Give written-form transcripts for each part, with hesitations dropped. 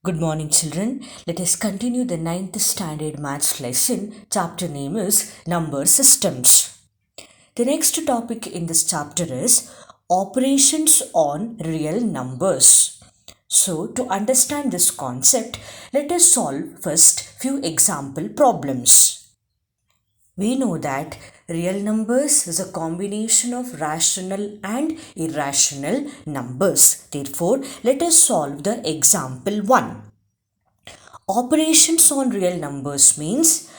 Good morning, children. Let us continue the ninth standard maths lesson. Chapter name is Number Systems. The next topic in this chapter is Operations on Real Numbers. So, to understand this concept, let us solve first few example problems. We know that real numbers is a combination of rational and irrational numbers. Therefore, let us solve the example 1. Operations on real numbers means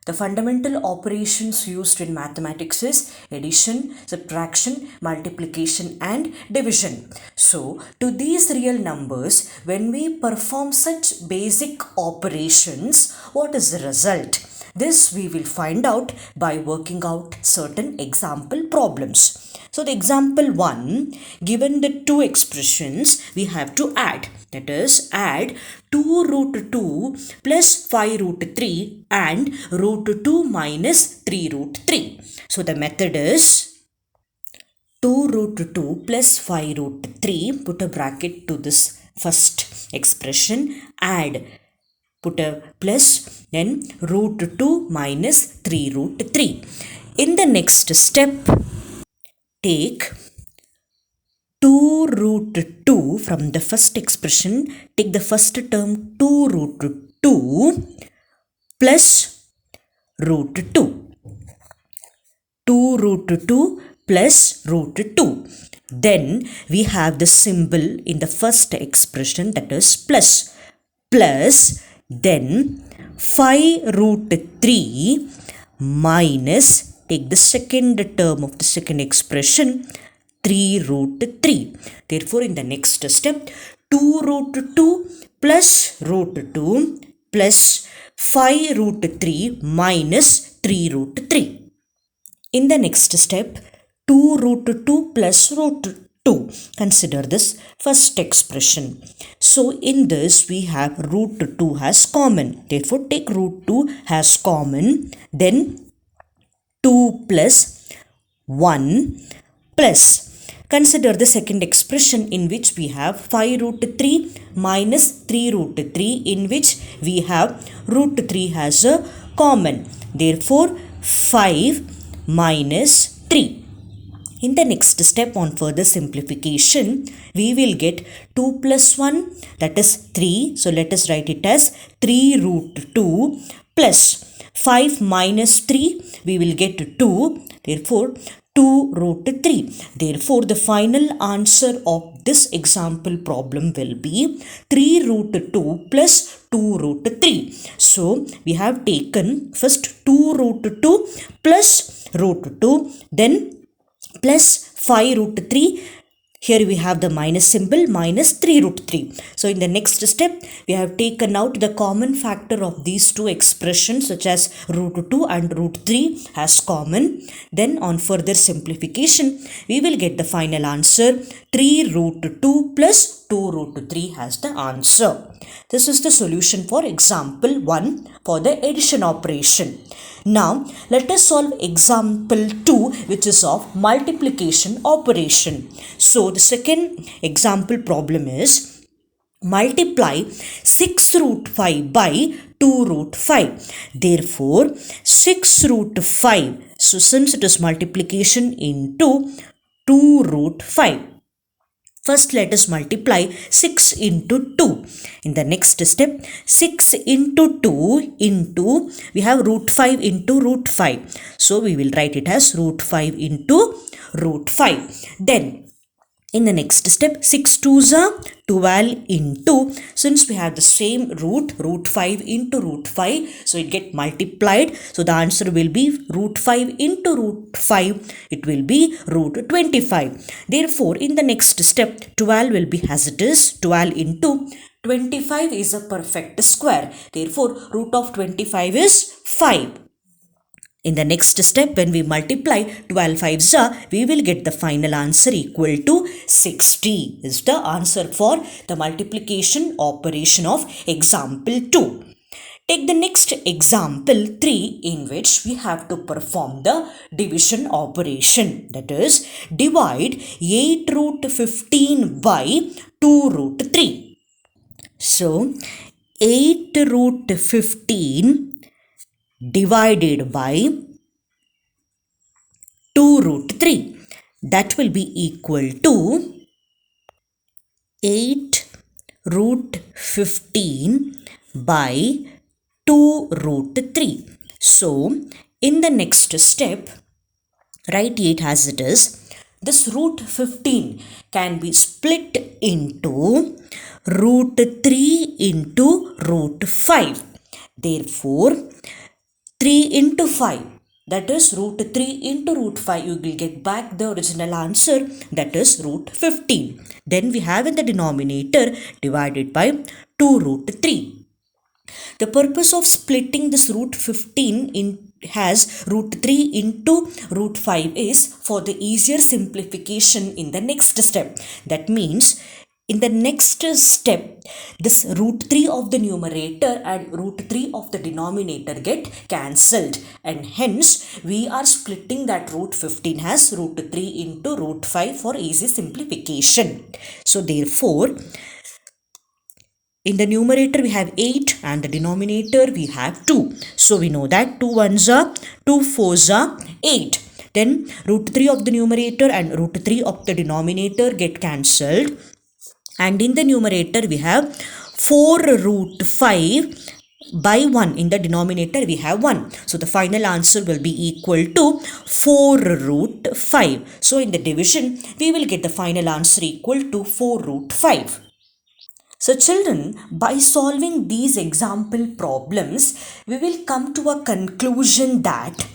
the fundamental operations used in mathematics is addition, subtraction, multiplication and division. So, to these real numbers, when we perform such basic operations, what is the result? This we will find out by working out certain example problems. So the example 1, given the two expressions, we have to add. That is, add 2 root 2 plus 5 root 3 and root 2 minus 3 root 3. So the method is 2 root 2 plus 5 root 3, put a bracket to this first expression, add, put a plus, then root 2 minus 3 root 3. In the next step, take 2 root 2 from the first expression, take the first term 2 root 2 plus root 2. 2 root 2 plus root 2. Then we have the symbol in the first expression, that is plus. Plus, then 5 root 3 minus, take the second term of the second expression, 3 root 3. Therefore, in the next step, 2 root 2 plus root 2 plus 5 root 3 minus 3 root 3. In the next step, 2 root 2 plus root 2. Consider this first expression. So, in this, we have root 2 as common. Therefore, take root 2 as common. Then, 2 plus 1 plus. Consider the second expression in which we have 5 root 3 minus 3 root 3, in which we have root 3 as a common. Therefore, 5 minus 3. In the next step on further simplification, we will get 2 plus 1, that is 3. So, let us write it as 3 root 2 plus 5 minus 3, we will get 2. Therefore, 2 root 3. Therefore, the final answer of this example problem will be 3 root 2 plus 2 root 3. So, we have taken first 2 root 2 plus root 2, then plus 5 root 3. Here we have the minus symbol, minus 3 root 3. So in the next step, we have taken out the common factor of these two expressions, such as root 2 and root 3 as common. Then on further simplification, we will get the final answer, 3 root 2 plus 2 root 3 as the answer. This is the solution for example 1 for the addition operation. Now, let us solve example 2, which is of multiplication operation. So, the second example problem is multiply 6 root 5 by 2 root 5. Therefore, 6 root 5. So, since it is multiplication into 2 root 5. First, let us multiply 6 into 2. In the next step, 6 into 2 into, we have root 5 into root 5. So, we will write it as root 5 into root 5. Then, in the next step, 6 2s are 12 into, since we have the same root 5 into root 5, so it get multiplied. So the answer will be root 5 into root 5, it will be root 25. Therefore, in the next step, 12 will be as it is, 12 into 25 is a perfect square. Therefore, root of 25 is 5. In the next step, when we multiply 12 fives, we will get the final answer equal to 60 is the answer for the multiplication operation of example 2. Take the next example 3, in which we have to perform the division operation. That is, divide 8 root 15 by 2 root 3. So 8 root 15 divided by 2 root 3. That will be equal to 8 root 15 by 2 root 3. So in the next step, write 8 as it is. This root 15 can be split into root 3 into root 5. Therefore, 3 into 5, that is root 3 into root 5, you will get back the original answer, that is root 15. Then we have in the denominator divided by 2 root 3. The purpose of splitting this root 15 in has root 3 into root 5 is for the easier simplification in the next step. That means in the next step, this root 3 of the numerator and root 3 of the denominator get cancelled, and hence we are splitting that root 15 as root 3 into root 5 for easy simplification. So therefore, in the numerator we have 8 and the denominator we have 2. So we know that 2 ones are 2 fours are 8. Then root 3 of the numerator and root 3 of the denominator get cancelled. And in the numerator we have 4 root 5 by 1. In the denominator we have 1. So the final answer will be equal to 4 root 5. So in the division we will get the final answer equal to 4 root 5. So children, by solving these example problems, we will come to a conclusion that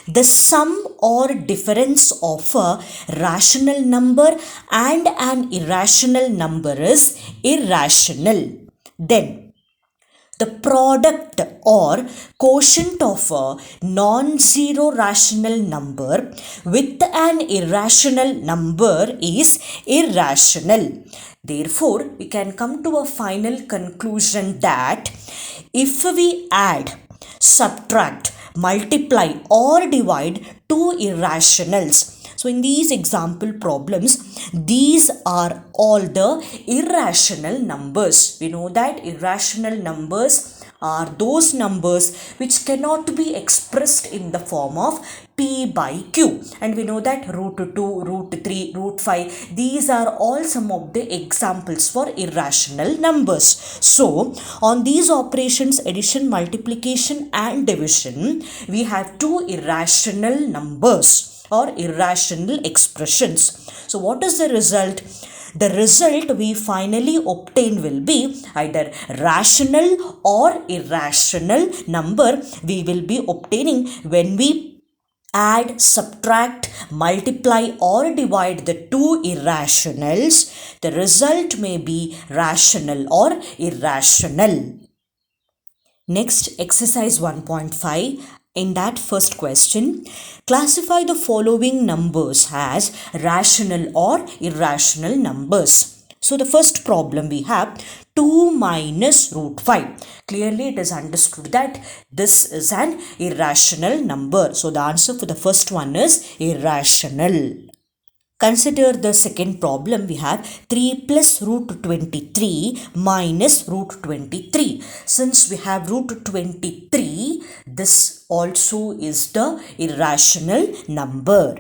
the sum or difference of a rational number and an irrational number is irrational. Then, the product or quotient of a non-zero rational number with an irrational number is irrational. Therefore, we can come to a final conclusion that if we add, subtract, multiply or divide two irrationals, so in these example problems, these are all the irrational numbers. We know that irrational numbers are those numbers which cannot be expressed in the form of p by q, and we know that root 2, root 3, root 5, these are all some of the examples for irrational numbers. So on these operations, addition, multiplication and division, we have two irrational numbers or irrational expressions. So what is the result? The result we finally obtain will be either rational or irrational number we will be obtaining when we add, subtract, multiply or divide the two irrationals. The result may be rational or irrational. Next, exercise 1.5. In that first question, classify the following numbers as rational or irrational numbers. So the first problem we have 2 minus root 5. Clearly it is understood that this is an irrational number. So the answer for the first one is irrational. Consider the second problem. We have 3 plus root 23 minus root 23. Since we have root 23, this also is the irrational number.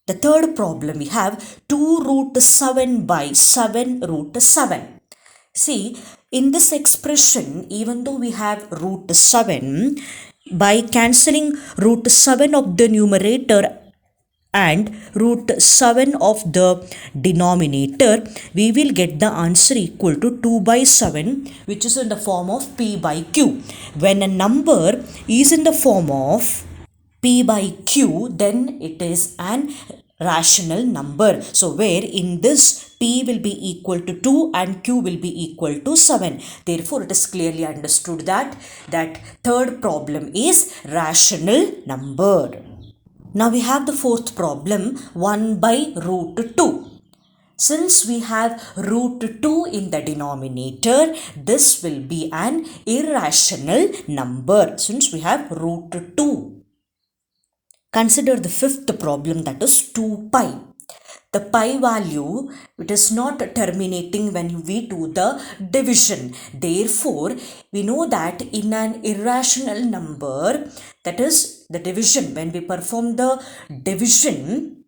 The third problem we have 2 root 7 by 7 root 7. See, in this expression, even though we have root 7, by cancelling root 7 of the numerator and root 7 of the denominator, we will get the answer equal to 2 by 7, which is in the form of p by q. When a number is in the form of p by q, then it is an rational number. So where in this p will be equal to 2 and q will be equal to 7. Therefore, it is clearly understood that third problem is rational number. Now we have the fourth problem, 1 by root 2. Since we have root 2 in the denominator, this will be an irrational number since we have root 2. Consider the fifth problem, that is 2 pi. the pi value, it is not terminating when we do the division. Therefore, we know that in an irrational number, that is the division, when we perform the division,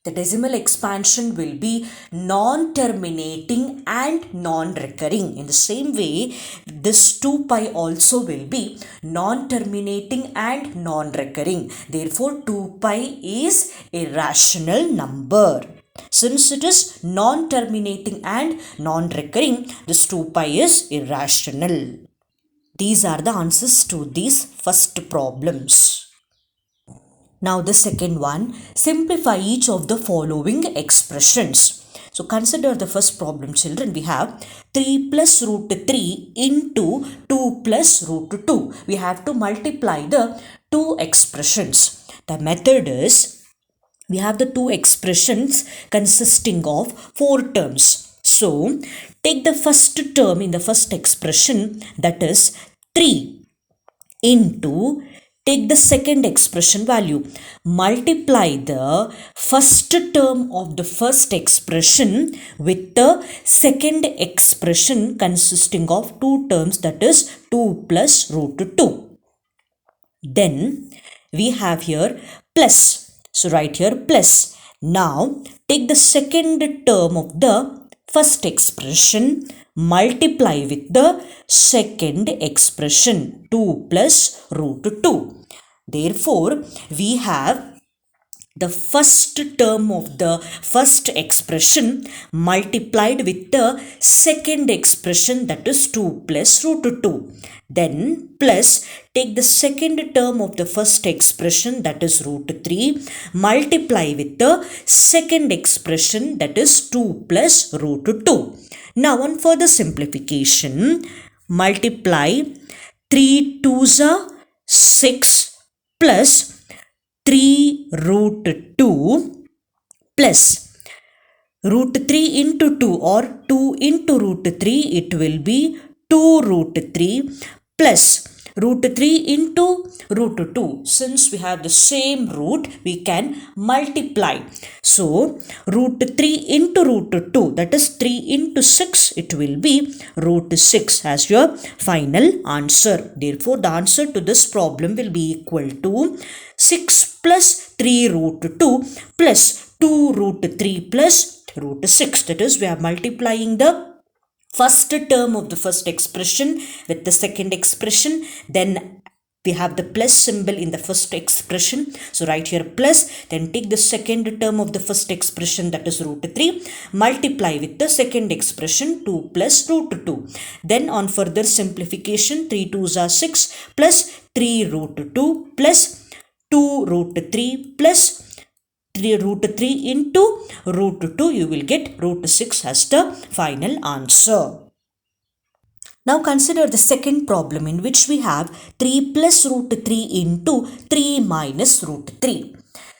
the decimal expansion will be non-terminating and non-recurring. In the same way, this 2 pi also will be non-terminating and non-recurring. Therefore, 2 pi is irrational number. Since it is non-terminating and non-recurring, this 2 pi is irrational. These are the answers to these first problems. Now the second one, simplify each of the following expressions. So consider the first problem, children. We have 3 plus root 3 into 2 plus root 2. We have to multiply the two expressions. The method is, we have the two expressions consisting of 4 terms. So take the first term in the first expression, that is 3 into, take the second expression value, multiply the first term of the first expression with the second expression consisting of 2 terms, that is 2 plus root 2. Then we have here plus. So write here plus. Now take the second term of the first expression, multiply with the second expression 2 plus root 2. Therefore, we have the first term of the first expression multiplied with the second expression, that is 2 plus root 2. Then plus, take the second term of the first expression, that is root 3, multiply with the second expression, that is 2 plus root 2. Now on further simplification, multiply 3 2s are 6 plus 3 root 2 plus root 3 into 2 or 2 into root 3, it will be 2 root 3 plus root 3 into root 2. Since we have the same root, we can multiply. So root 3 into root 2, that is 3 into 6, it will be root 6 as your final answer. Therefore, the answer to this problem will be equal to 6 plus 3 root 2 plus 2 root 3 plus root 6. That is, we are multiplying the first term of the first expression with the second expression. Then we have the plus symbol in the first expression. So write here plus. Then take the second term of the first expression, that is root 3. Multiply with the second expression 2 plus root 2. Then on further simplification, 3 2s are 6 plus 3 root 2 plus 2 root 3 plus 3 root 3 into root 2, you will get root 6 as the final answer. Now consider the second problem, in which we have 3 plus root 3 into 3 minus root 3.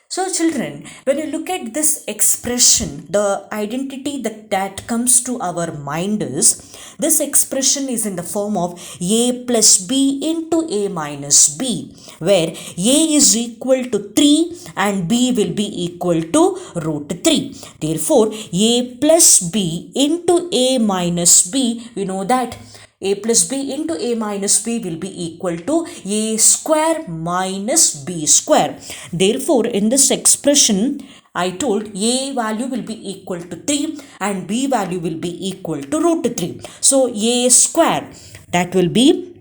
So children, when you look at this expression, the identity that comes to our mind is, this expression is in the form of a plus b into a minus b, where a is equal to 3 and b will be equal to root 3. Therefore, a plus b into a minus b, we know that a plus b into a minus b will be equal to a square minus b square. Therefore, in this expression, I told a value will be equal to 3 and b value will be equal to root 3. So, a square, that will be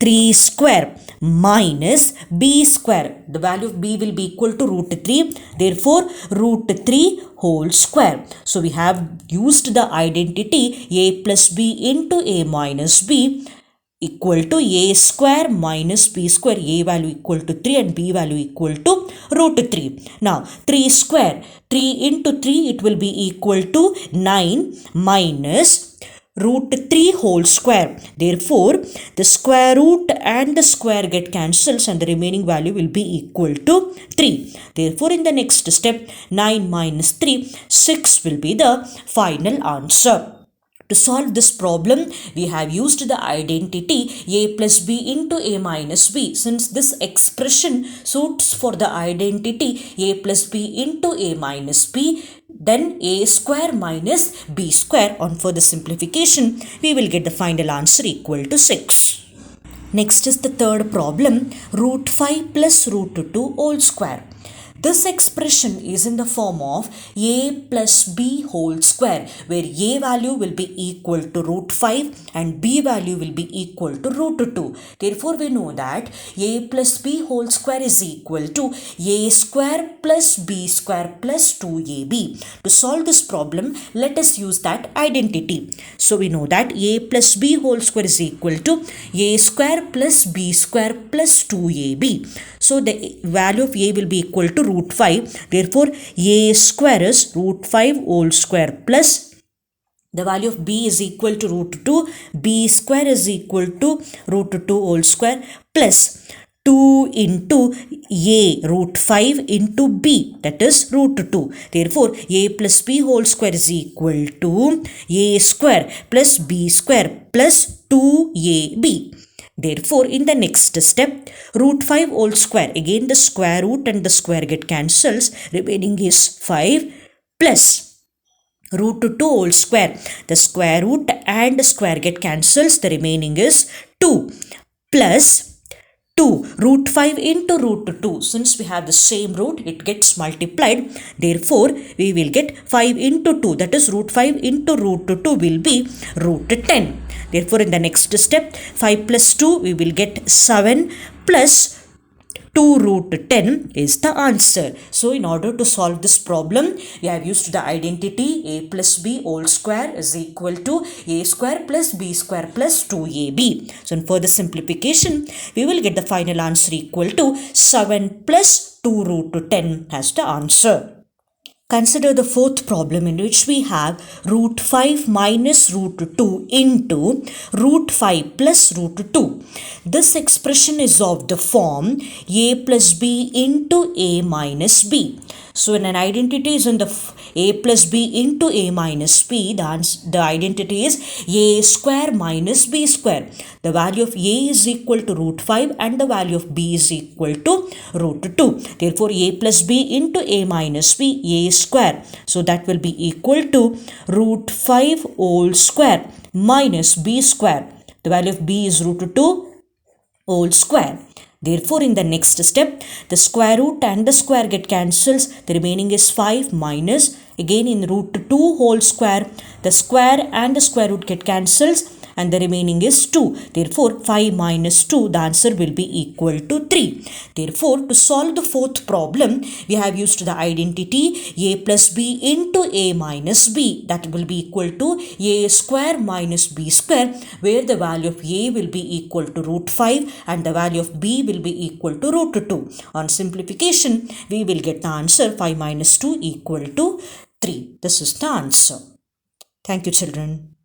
3 square minus b square. The value of b will be equal to root 3. Therefore, root 3 whole square. So, we have used the identity a plus b into a minus b equal to a square minus b square. A value equal to 3 and b value equal to root 3. Now, 3 square, 3 into 3, it will be equal to 9 minus root 3 whole square. Therefore, the square root and the square get cancels and the remaining value will be equal to 3. Therefore, in the next step, 9 minus 3, 6 will be the final answer. To solve this problem, we have used the identity a plus b into a minus b. Since this expression suits for the identity a plus b into a minus b, then a square minus b square. On further simplification, we will get the final answer equal to 6. Next is the third problem, root 5 plus root 2 whole square. This expression is in the form of a plus b whole square, where a value will be equal to root 5 and b value will be equal to root 2. Therefore, we know that a plus b whole square is equal to a square plus b square plus 2ab. To solve this problem, let us use that identity. So, we know that a plus b whole square is equal to a square plus b square plus 2ab. So, the value of a will be equal to root 5. Therefore, a square is root 5 whole square plus the value of b is equal to root 2. B square is equal to root 2 whole square plus 2 into a root 5 into b, that is root 2. Therefore, a plus b whole square is equal to a square plus b square plus 2ab. Therefore, in the next step, root 5 whole square, again the square root and the square get cancels, remaining is 5 plus root 2 whole square, the square root and the square get cancels, the remaining is 2 plus 2 root 5 into root 2. Since we have the same root, it gets multiplied. Therefore, we will get 5 into 2, that is root 5 into root 2 will be root 10. Therefore, in the next step, 5 plus 2, we will get 7 plus 2 root 10 is the answer. So, in order to solve this problem, we have used the identity a plus b whole square is equal to a square plus b square plus 2ab. So, in further simplification, we will get the final answer equal to 7 plus 2 root 10 as the answer. Consider the fourth problem, in which we have root 5 minus root 2 into root 5 plus root 2. This expression is of the form a plus b into a minus b. So, when an identity is in the a plus b into a minus b, the identity is a square minus b square. The value of a is equal to root 5 and the value of b is equal to root 2. Therefore, a plus b into a minus b, a square. So, that will be equal to root 5 whole square minus b square. The value of b is root 2 whole square. Therefore, in the next step, the square root and the square get cancels. The remaining is 5 minus, again in root 2 whole square, the square and the square root get cancels and the remaining is 2. Therefore, 5 minus 2, the answer will be equal to 3. Therefore, to solve the fourth problem, we have used the identity a plus b into a minus b. That will be equal to a square minus b square, where the value of a will be equal to root 5 and the value of b will be equal to root 2. On simplification, we will get the answer 5 minus 2 equal to 3. This is the answer. Thank you, children.